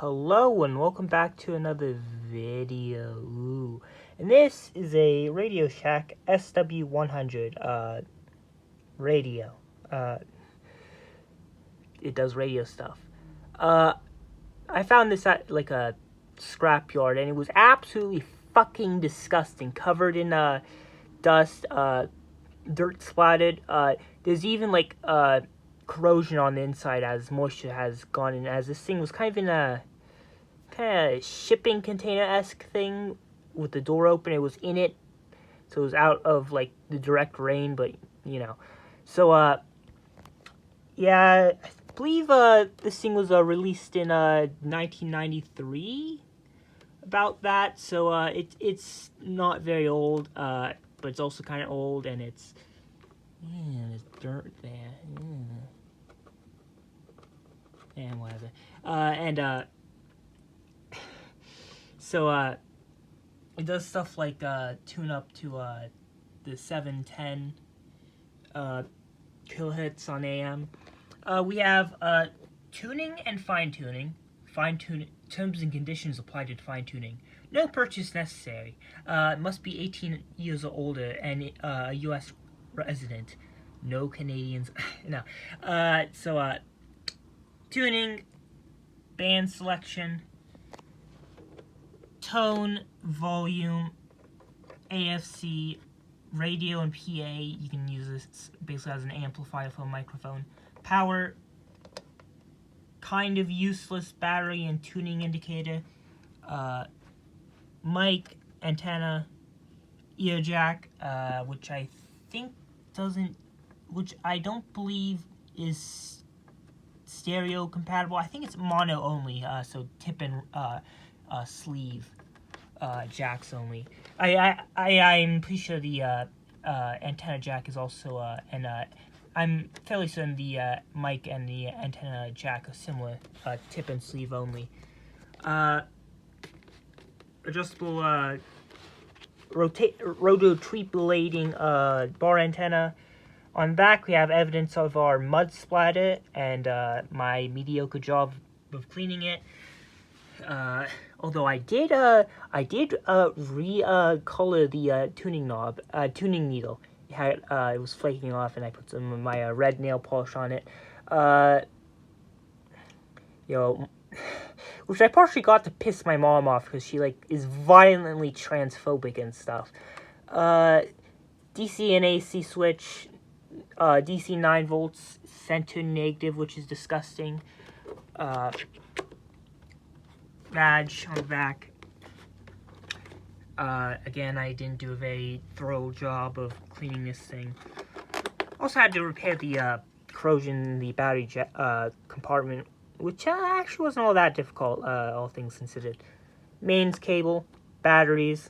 Hello and welcome back to another video. And this is a Radio Shack SW-100 radio. It does radio stuff. I found this at like a scrapyard and it was absolutely fucking disgusting, covered in dust, dirt splattered. There's even like corrosion on the inside as moisture has gone in, as this thing was kind of in a kind of shipping container-esque thing with the door open. It was in it, so it was out of like the direct rain, but you know. So yeah, I believe this thing was released in 1993, about that. So it's not very old, but it's also kind of old, and it's there's dirt there. And whatever. So it does stuff like tune up to the 710 kilohertz on AM. We have tuning and fine-tuning. Fine-tuning terms and conditions apply to fine-tuning. No purchase necessary. Must be 18 years or older and a U.S. resident. No Canadians. No. Tuning, band selection, tone, volume, AFC, radio and PA. You can use this basically as an amplifier for a microphone. Power, kind of useless battery and tuning indicator. Mic, antenna, ear jack, which I think which I don't believe is stereo compatible. I think it's mono only, so tip and sleeve jacks only. I'm pretty sure the antenna jack is also and I'm fairly certain the mic and the antenna jack are similar, tip and sleeve only. Adjustable rototriebulating bar antenna. On the back, we have evidence of our mud splatter and my mediocre job of cleaning it. Although I did recolor the tuning knob, tuning needle. It was flaking off, and I put some of my red nail polish on it. Which I partially got to piss my mom off because she is violently transphobic and stuff. DC and AC switch. DC 9 volts, center negative, which is disgusting. Badge on the back. Again, I didn't do a very thorough job of cleaning this thing. Also had to repair the corrosion in the battery compartment, which actually wasn't all that difficult, all things considered. Mains cable, batteries.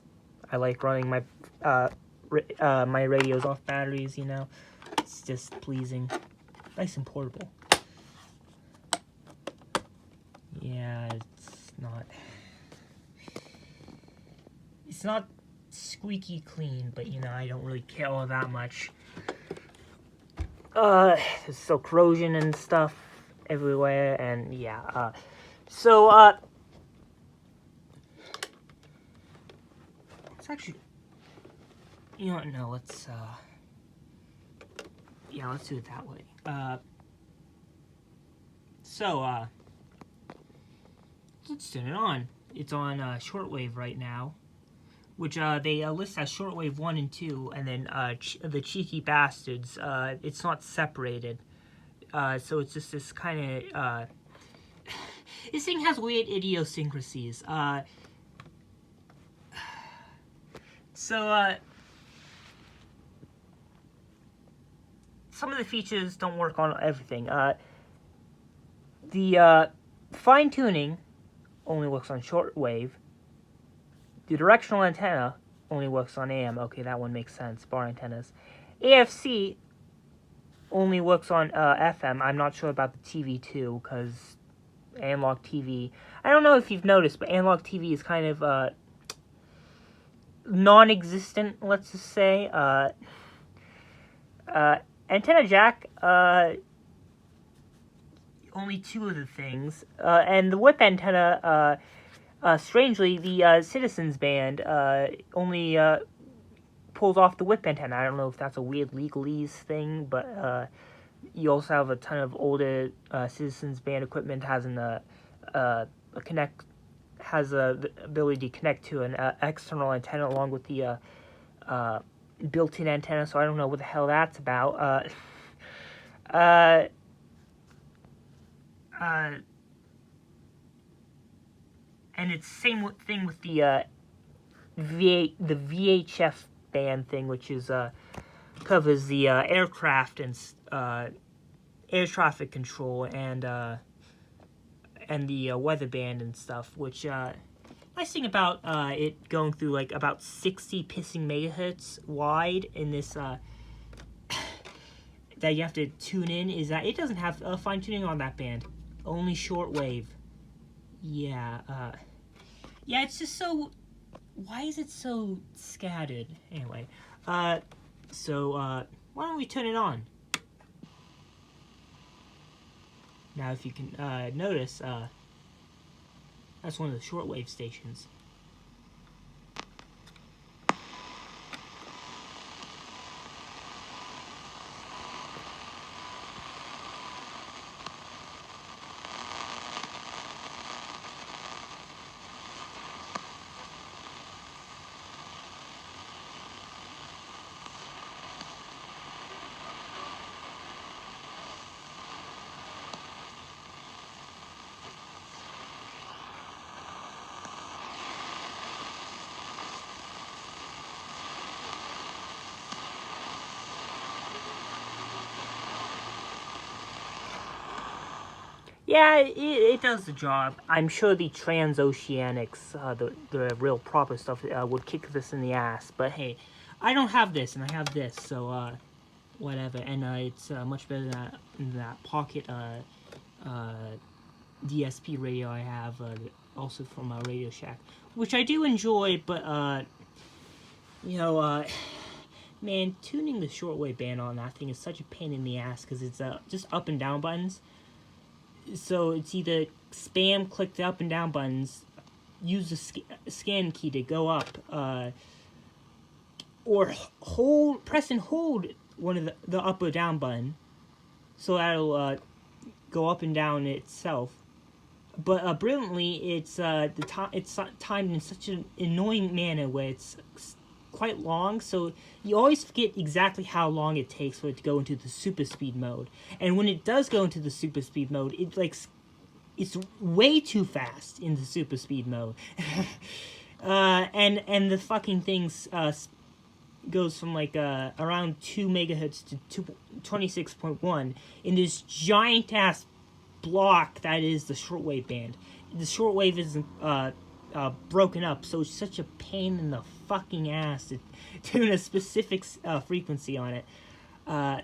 I like running my my radios off batteries, you know. It's just pleasing. Nice and portable. Yeah, it's not squeaky clean, but you know, I don't really care all that much. There's still corrosion and stuff everywhere, and yeah, it's actually, you know what, no, let's do it that way. Let's turn it on. It's on shortwave right now, which they list as shortwave 1 and 2, and then the cheeky bastards, it's not separated. So it's just this kind of, this thing has weird idiosyncrasies. Some of the features don't work on everything. The fine-tuning only works on shortwave. The directional antenna only works on AM. Okay, that one makes sense. Bar antennas. AFC only works on FM. I'm not sure about the TV too, because analog TV. I don't know if you've noticed, but analog TV is kind of non-existent, let's just say. Antenna jack, only two of the things. And the whip antenna, strangely, the Citizens Band only pulls off the whip antenna. I don't know if that's a weird legalese thing, but you also have a ton of older Citizens Band equipment has the ability to connect to an external antenna along with the built-in antenna. So I don't know what the hell that's about. And it's same thing with the VHF band thing, which is covers the aircraft and air traffic control and the weather band and stuff. Which nice thing about it going through like about 60 pissing megahertz wide in this that you have to tune in is that it doesn't have fine tuning on that band, only shortwave. Yeah, it's just so. Why is it so scattered? Anyway, so why don't we turn it on? Now, if you can notice, that's one of the shortwave stations. Yeah, it does the job. I'm sure the transoceanics, the real proper stuff, would kick this in the ass. But hey, I don't have this, and I have this, so whatever. And it's much better than that pocket DSP radio I have, also from Radio Shack, which I do enjoy. But you know, man, tuning the shortwave band on that thing is such a pain in the ass because it's just up and down buttons. So it's either spam, click the up and down buttons, use the scan key to go up, or press and hold one of the up or down button, so that'll go up and down itself. But brilliantly, it's timed in such an annoying manner where it's quite long, so you always forget exactly how long it takes for it to go into the super speed mode. And when it does go into the super speed mode, it's way too fast in the super speed mode. And the fucking things goes from like around 2 megahertz to 26.1 in this giant ass block that is the shortwave band. The shortwave isn't broken up, so it's such a pain in the fucking ass to tune a specific frequency on it. Yeah,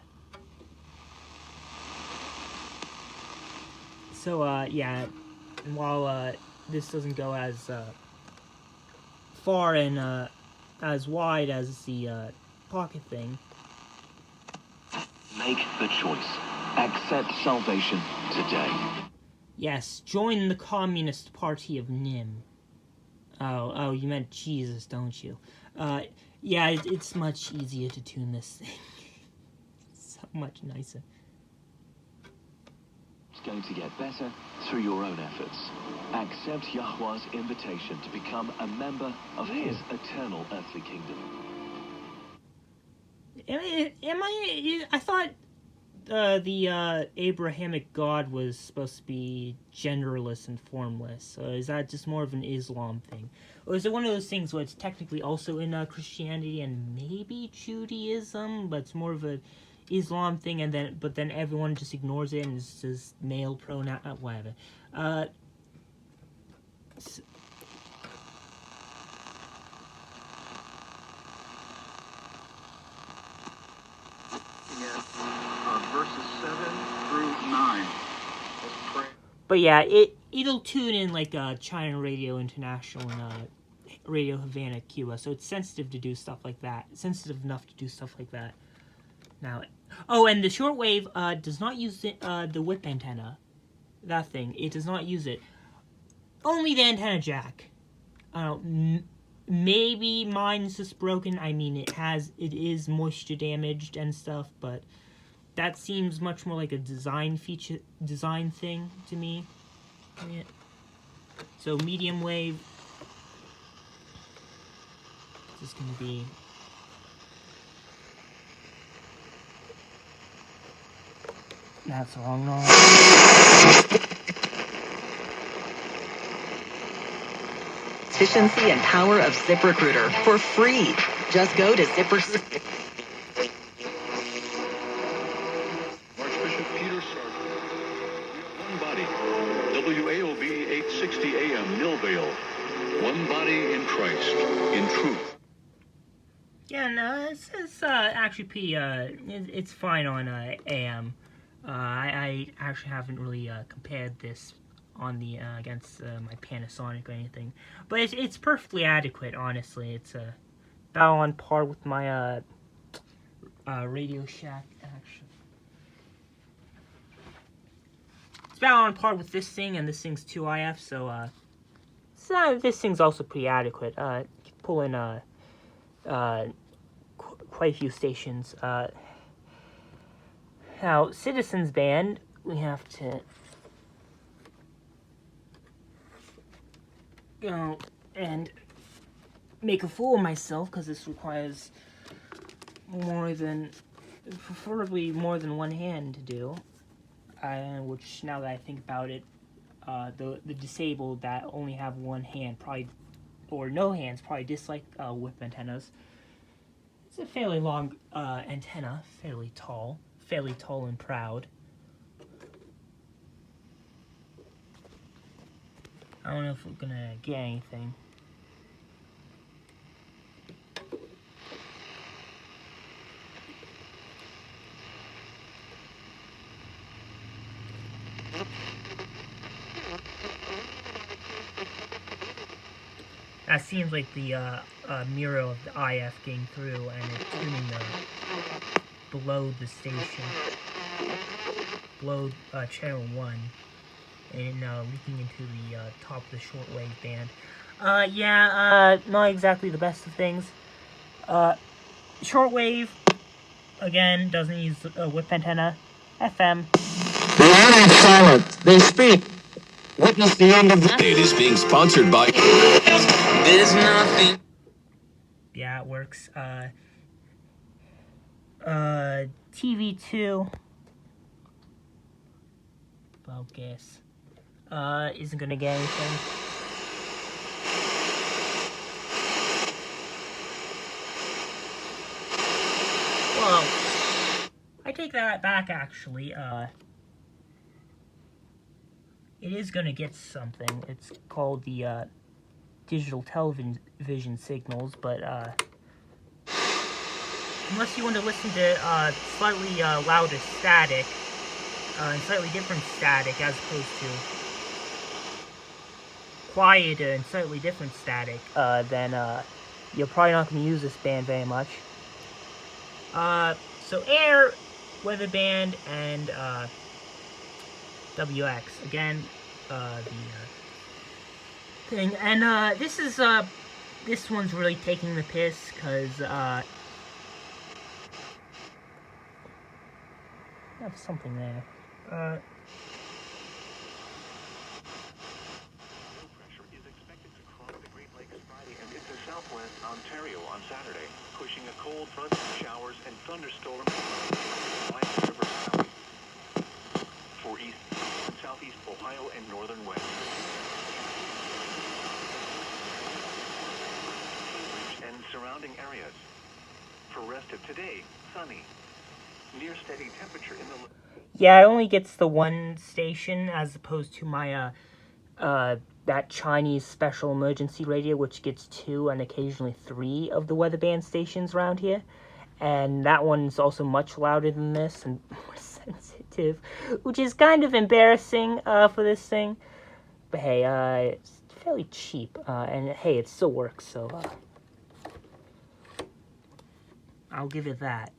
and while this doesn't go as far and as wide as the pocket thing. Make the choice. Accept salvation today. Yes, join the Communist Party of Nim. Oh, you meant Jesus, don't you? Yeah, it's much easier to tune this thing. So much nicer. It's going to get better through your own efforts. Accept Yahweh's invitation to become a member of his eternal earthly kingdom. I thought the Abrahamic God was supposed to be genderless and formless. So is that just more of an Islam thing? Or is it one of those things where it's technically also in Christianity and maybe Judaism, but it's more of a Islam thing, and then everyone just ignores it and it's just male pronoun, whatever. Verses 7 through 9. Let's pray. But yeah, it'll tune in like China Radio International and Radio Havana, Cuba, so it's sensitive to do stuff like that. Sensitive enough to do stuff like that. Now, and the shortwave does not use the whip antenna. that thing. It does not use it. Only the antenna jack. Maybe mine's just broken. I mean, it is moisture damaged and stuff, but that seems much more like a design thing to me. Yeah. So medium wave is going to be that's the wrong knob. Efficiency and power of ZipRecruiter for free. Just go to ZipRecruiter. Archbishop Peter Sargent. One body. WAOB 860 AM, Millvale. One body in Christ, in truth. Yeah, no, it's actually pretty, it's fine on AM. I actually haven't really compared this on the against my Panasonic or anything, but it's perfectly adequate. Honestly, it's about on par with my Radio Shack. Actually, it's about on par with this thing, and this thing's 2IF, so this thing's also pretty adequate. Pull in quite a few stations. Now, Citizens Band, we have to go and make a fool of myself, because this requires preferably more than one hand to do. Which, now that I think about it, the disabled that only have one hand, probably, or no hands, probably dislike whip antennas. It's a fairly long antenna, fairly tall and proud. I don't know if we're gonna get anything. That seems like the mirror of the IF getting through, and it's tuning below the station, below channel 1, and leaking into the top of the shortwave band. Not exactly the best of things. Shortwave, again, doesn't use a whip antenna. FM. The line is silent. They speak. Witness the end of the... It is being sponsored by... There's nothing... Yeah, it works. TV2. Focus. Isn't gonna get anything. Well, I take that back, actually. It is gonna get something. It's called the, digital television signals, but, unless you want to listen to, slightly, louder static, and slightly different static, as opposed to quieter and slightly different static, then, you're probably not going to use this band very much. So Air, weather band, and, WX. Again, the thing. And, this one's really taking the piss, because, I have something there. Pressure is expected to cross the Great Lakes Friday and into southwest Ontario on Saturday, pushing a cold front, showers, and thunderstorms River Valley for east and southeast Ohio and northern West. And surrounding areas. For rest of today, sunny. Near steady temperature in the... Yeah, it only gets the one station, as opposed to my, that Chinese special emergency radio, which gets 2 and occasionally 3 of the weather band stations around here. And that one's also much louder than this and more sensitive, which is kind of embarrassing, for this thing. But hey, it's fairly cheap, and hey, it still works, so, I'll give it that.